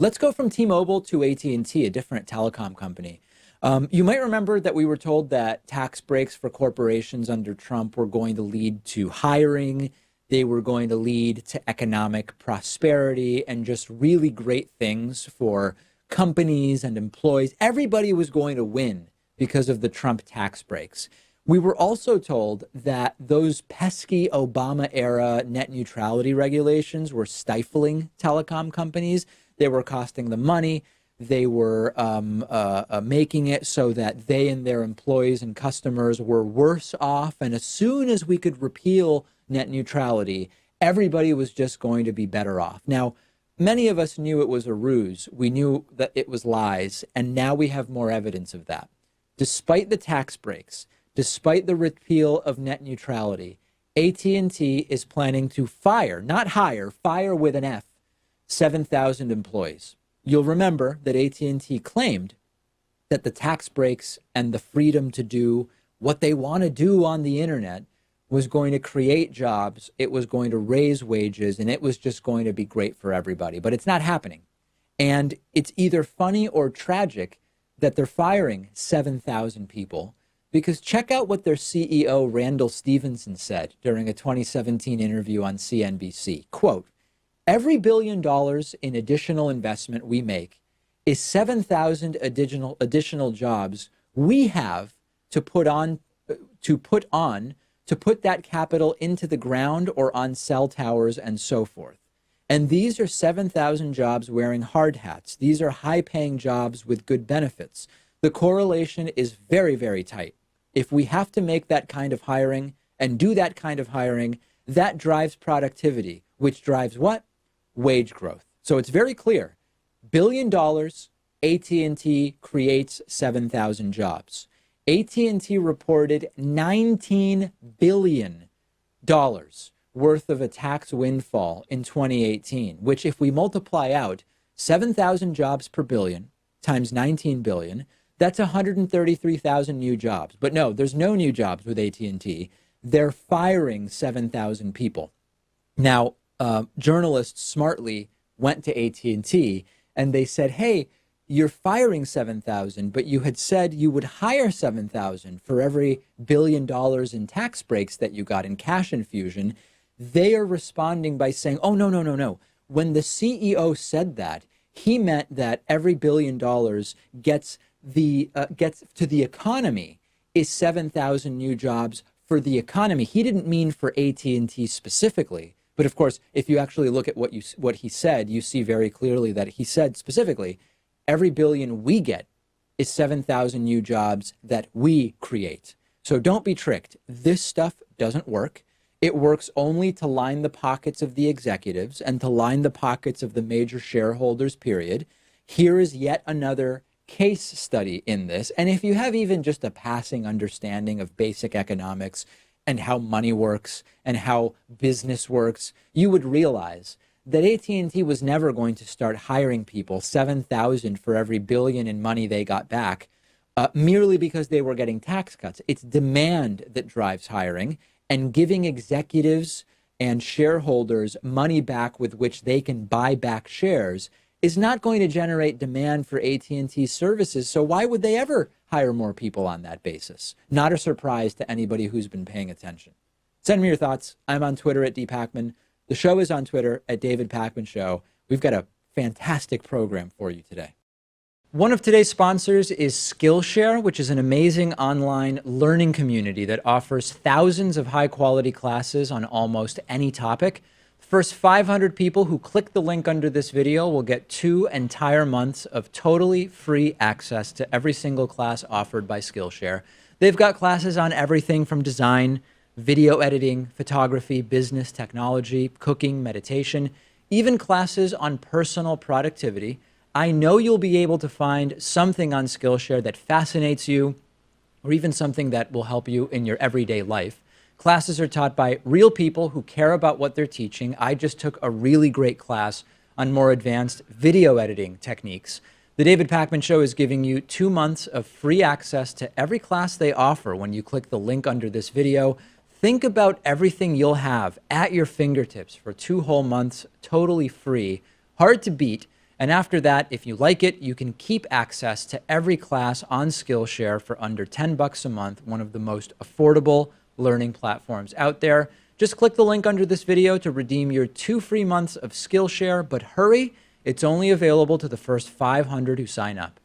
Let's go from T-Mobile to AT&T, a different telecom company. You might remember that we were told that tax breaks for corporations under Trump were going to lead to hiring. They were going to lead to economic prosperity and just really great things for companies and employees. Everybody was going to win because of the Trump tax breaks. We were also told that those pesky Obama era net neutrality regulations were stifling telecom companies. They were costing them money. They were making it so that they and their employees and customers were worse off. And as soon as we could repeal net neutrality, everybody was just going to be better off. Now, many of us knew it was a ruse. We knew that it was lies. And now we have more evidence of that. Despite the tax breaks, despite the repeal of net neutrality, AT&T is planning to fire, not hire, fire with an F, 7,000 employees. You'll remember that AT&T claimed that the tax breaks and the freedom to do what they want to do on the internet was going to create jobs, it was going to raise wages, and it was just going to be great for everybody. But it's not happening. And it's either funny or tragic that they're firing 7,000 people, because check out what their CEO, Randall Stephenson, said during a 2017 interview on CNBC. Quote, "Every $1 billion in additional investment we make is 7,000 additional jobs we have to put that capital into the ground or on cell towers and so forth. And these are 7,000 jobs wearing hard hats. These are high-paying jobs with good benefits. The correlation is very, very tight. If we have to make that kind of hiring and do that kind of hiring, that drives productivity, which drives what? Wage growth." So it's very clear. $1 billion, AT&T creates 7,000 jobs. AT&T reported $19 billion worth of a tax windfall in 2018, which if we multiply out 7,000 jobs per billion times 19 billion, that's 133,000 new jobs. But no, there's no new jobs with AT&T. They're firing 7,000 people. Now, journalists smartly went to AT&T and they said, hey, you're firing 7,000, but you had said you would hire 7,000 for every $1 billion in tax breaks that you got in cash infusion. They are responding by saying, oh, no. When the CEO said that, he meant that every $1 billion gets to the economy is 7,000 new jobs for the economy. He didn't mean for AT&T specifically. But of course, if you actually look at what he said, you see very clearly that he said specifically, every billion we get is 7,000 new jobs that we create. So don't be tricked. This stuff doesn't work. It works only to line the pockets of the executives and to line the pockets of the major shareholders, period. Here is yet another case study in this. And if you have even just a passing understanding of basic economics and how money works and how business works, you would realize that AT&T was never going to start hiring people, 7,000 for every billion in money they got back, merely because they were getting tax cuts. It's demand that drives hiring, and giving executives and shareholders money back with which they can buy back shares is not going to generate demand for AT&T services. So why would they ever hire more people on that basis? Not a surprise to anybody who's been paying attention. Send me your thoughts. I'm on Twitter at @dpakman. The show is on Twitter at David Pakman Show. We've got a fantastic program for you today. One of today's sponsors is Skillshare, which is an amazing online learning community that offers thousands of high-quality classes on almost any topic. The first 500 people who click the link under this video will get 2 entire months of totally free access to every single class offered by Skillshare. They've got classes on everything from design, video editing, photography, business, technology, cooking, meditation, even classes on personal productivity. I know you'll be able to find something on Skillshare that fascinates you, or even something that will help you in your everyday life. Classes are taught by real people who care about what they're teaching. I just took a really great class on more advanced video editing techniques. The David Pakman Show is giving you 2 months of free access to every class they offer when you click the link under this video. Think about everything you'll have at your fingertips for 2 whole months, totally free, hard to beat. And after that, if you like it, you can keep access to every class on Skillshare for under $10 a month, one of the most affordable learning platforms out there. Just click the link under this video to redeem your 2 free months of Skillshare, but hurry, it's only available to the first 500 who sign up.